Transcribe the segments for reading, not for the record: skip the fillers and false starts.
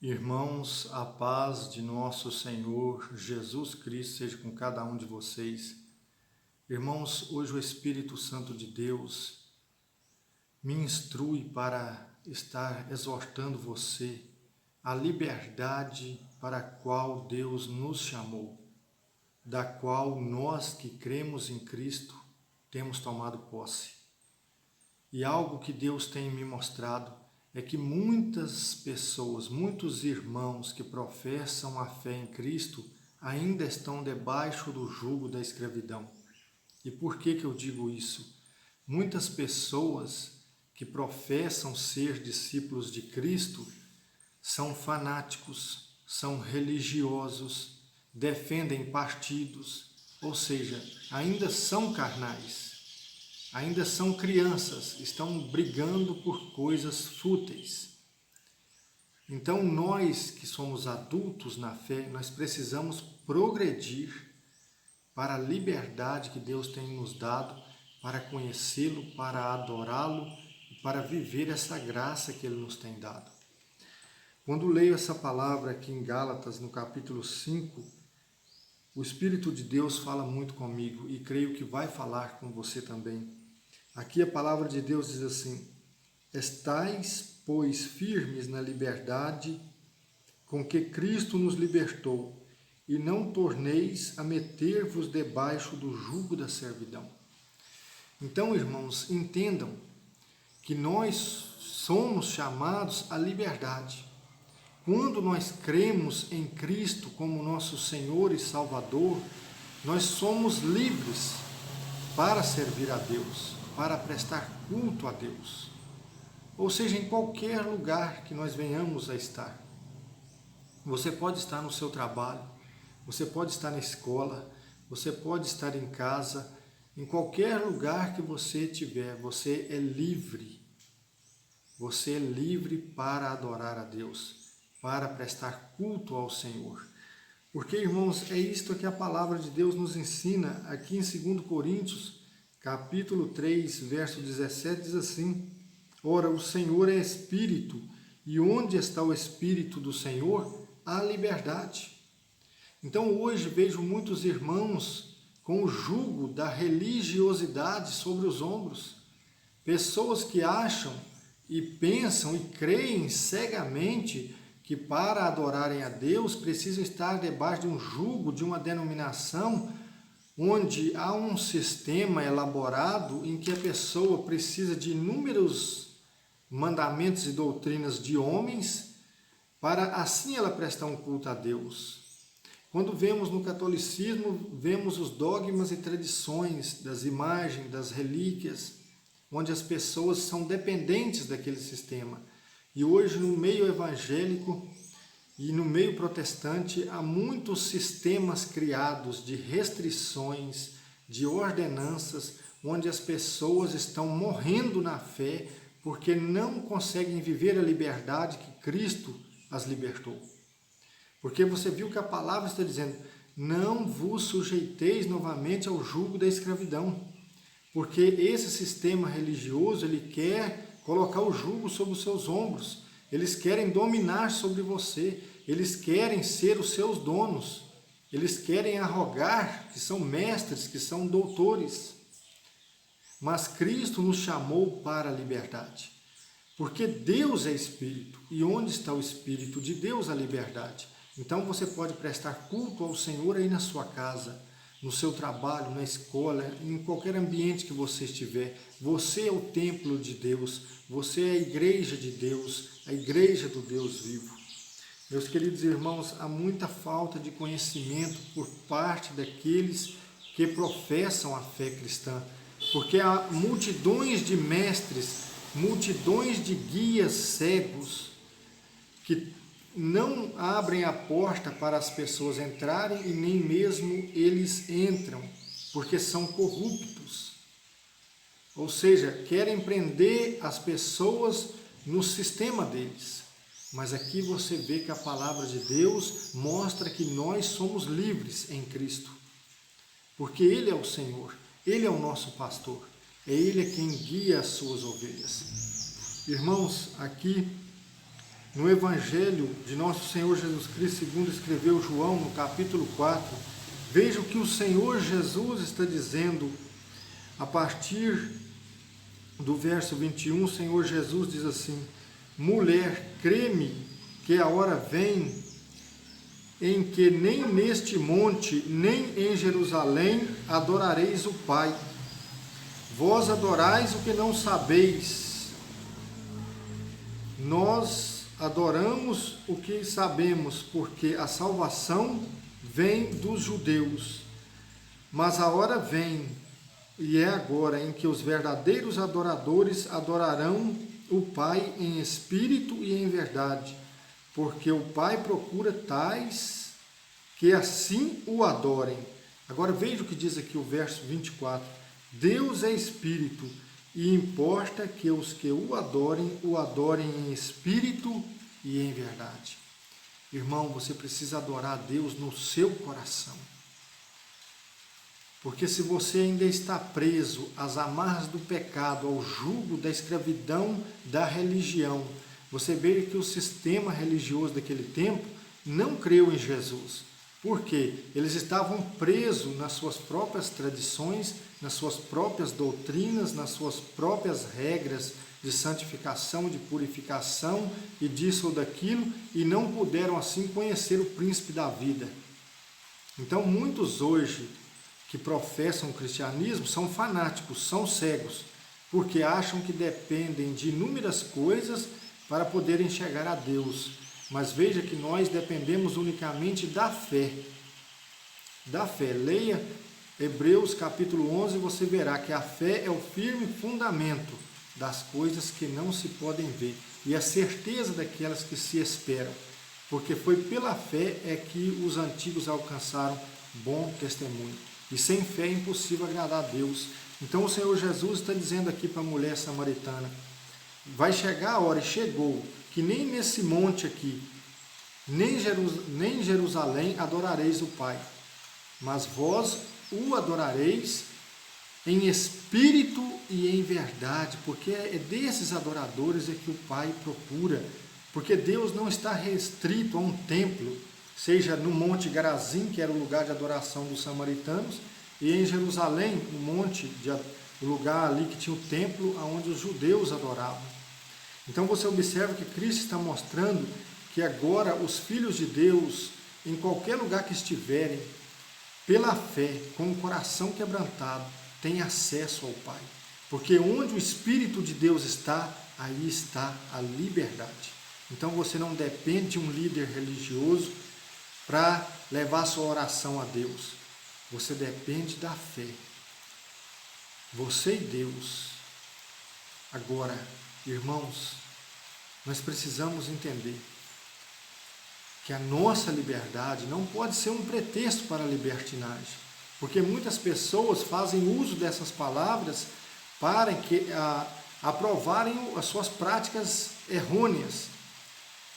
Irmãos, a paz de nosso Senhor Jesus Cristo seja com cada um de vocês. Irmãos, hoje o Espírito Santo de Deus me instrui para estar exortando você à liberdade para a qual Deus nos chamou, da qual nós que cremos em Cristo temos tomado posse. E algo que Deus tem me mostrado é que muitas pessoas, muitos irmãos que professam a fé em Cristo ainda estão debaixo do jugo da escravidão. E por que eu digo isso? Muitas pessoas que professam ser discípulos de Cristo são fanáticos, são religiosos, defendem partidos, ou seja, ainda são carnais. Ainda são crianças, estão brigando por coisas fúteis. Então nós que somos adultos na fé, nós precisamos progredir para a liberdade que Deus tem nos dado, para conhecê-lo, para adorá-lo e para viver essa graça que Ele nos tem dado. Quando leio essa palavra aqui em Gálatas, no capítulo 5, o Espírito de Deus fala muito comigo e creio que vai falar com você também. Aqui a palavra de Deus diz assim: estais, pois, firmes na liberdade com que Cristo nos libertou, e não torneis a meter-vos debaixo do jugo da servidão. Então, irmãos, entendam que nós somos chamados à liberdade. Quando nós cremos em Cristo como nosso Senhor e Salvador, nós somos livres para servir a Deus, para prestar culto a Deus, ou seja, em qualquer lugar que nós venhamos a estar. Você pode estar no seu trabalho, você pode estar na escola, você pode estar em casa, em qualquer lugar que você estiver, você é livre. Você é livre para adorar a Deus, para prestar culto ao Senhor. Porque, irmãos, é isto que a palavra de Deus nos ensina aqui em 2 Coríntios, capítulo 3, verso 17, diz assim: ora, o Senhor é Espírito, e onde está o Espírito do Senhor, há liberdade. Então, hoje vejo muitos irmãos com o jugo da religiosidade sobre os ombros. Pessoas que acham e pensam e creem cegamente que para adorarem a Deus precisam estar debaixo de um jugo, de uma denominação, onde há um sistema elaborado em que a pessoa precisa de inúmeros mandamentos e doutrinas de homens para assim ela prestar um culto a Deus. Quando vemos no catolicismo, vemos os dogmas e tradições das imagens, das relíquias, onde as pessoas são dependentes daquele sistema. E hoje no meio evangélico e no meio protestante há muitos sistemas criados de restrições, de ordenanças, onde as pessoas estão morrendo na fé porque não conseguem viver a liberdade que Cristo as libertou. Porque você viu que a palavra está dizendo: não vos sujeiteis novamente ao jugo da escravidão. Porque esse sistema religioso, ele quer colocar o jugo sobre os seus ombros. Eles querem dominar sobre você, eles querem ser os seus donos, eles querem arrogar que são mestres, que são doutores. Mas Cristo nos chamou para a liberdade, porque Deus é Espírito, e onde está o Espírito de Deus, a liberdade. Então você pode prestar culto ao Senhor aí na sua casa, no seu trabalho, na escola, em qualquer ambiente que você estiver. Você é o templo de Deus, você é a igreja de Deus, a igreja do Deus vivo. Meus queridos irmãos, há muita falta de conhecimento por parte daqueles que professam a fé cristã, porque há multidões de mestres, multidões de guias cegos que não abrem a porta para as pessoas entrarem e nem mesmo eles entram, porque são corruptos. Ou seja, querem prender as pessoas no sistema deles. Mas aqui você vê que a palavra de Deus mostra que nós somos livres em Cristo, porque Ele é o Senhor, Ele é o nosso pastor, é Ele quem guia as suas ovelhas. Irmãos, aqui no Evangelho de nosso Senhor Jesus Cristo, segundo escreveu João, no capítulo 4, veja o que o Senhor Jesus está dizendo a partir do verso 21. O Senhor Jesus diz assim: mulher, crê-me que a hora vem em que nem neste monte, nem em Jerusalém adorareis o Pai. Vós adorais o que não sabeis. Nós adoramos o que sabemos, porque a salvação vem dos judeus. Mas a hora vem, e é agora, em que os verdadeiros adoradores adorarão o Pai em espírito e em verdade, porque o Pai procura tais que assim o adorem. Agora veja o que diz aqui o verso 24. Deus é espírito, e importa que os que o adorem em espírito e em verdade. Irmão, você precisa adorar a Deus no seu coração. Porque se você ainda está preso às amarras do pecado, ao jugo da escravidão da religião, você vê que o sistema religioso daquele tempo não creu em Jesus. Por quê? Eles estavam presos nas suas próprias tradições, nas suas próprias doutrinas, nas suas próprias regras de santificação, de purificação e disso ou daquilo, e não puderam assim conhecer o príncipe da vida. Então muitos hoje que professam o cristianismo são fanáticos, são cegos, porque acham que dependem de inúmeras coisas para poderem chegar a Deus. Mas veja que nós dependemos unicamente da fé. Da fé. Leia Hebreus capítulo 11 e você verá que a fé é o firme fundamento das coisas que não se podem ver e a certeza daquelas que se esperam. Porque foi pela fé é que os antigos alcançaram bom testemunho. E sem fé é impossível agradar a Deus. Então o Senhor Jesus está dizendo aqui para a mulher samaritana: vai chegar a hora, e chegou, que nem nesse monte aqui, nem em Jerusalém adorareis o Pai, mas vós o adorareis em espírito e em verdade, porque é desses adoradores é que o Pai procura, porque Deus não está restrito a um templo, seja no Monte Garazim, que era o lugar de adoração dos samaritanos, e em Jerusalém, o lugar ali que tinha o templo onde os judeus adoravam. Então você observa que Cristo está mostrando que agora os filhos de Deus, em qualquer lugar que estiverem, pela fé, com o coração quebrantado, têm acesso ao Pai. Porque onde o Espírito de Deus está, aí está a liberdade. Então você não depende de um líder religioso para levar sua oração a Deus. Você depende da fé. Você e Deus. Agora, irmãos, nós precisamos entender que a nossa liberdade não pode ser um pretexto para a libertinagem, porque muitas pessoas fazem uso dessas palavras para aprovarem as suas práticas errôneas.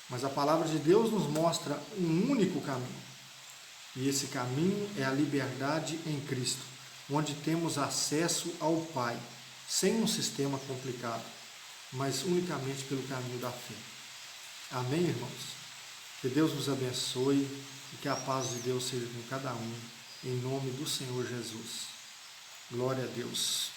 Mas a palavra de Deus nos mostra um único caminho, e esse caminho é a liberdade em Cristo, onde temos acesso ao Pai, sem um sistema complicado, mas unicamente pelo caminho da fé. Amém, irmãos? Que Deus vos abençoe e que a paz de Deus seja com cada um, em nome do Senhor Jesus. Glória a Deus.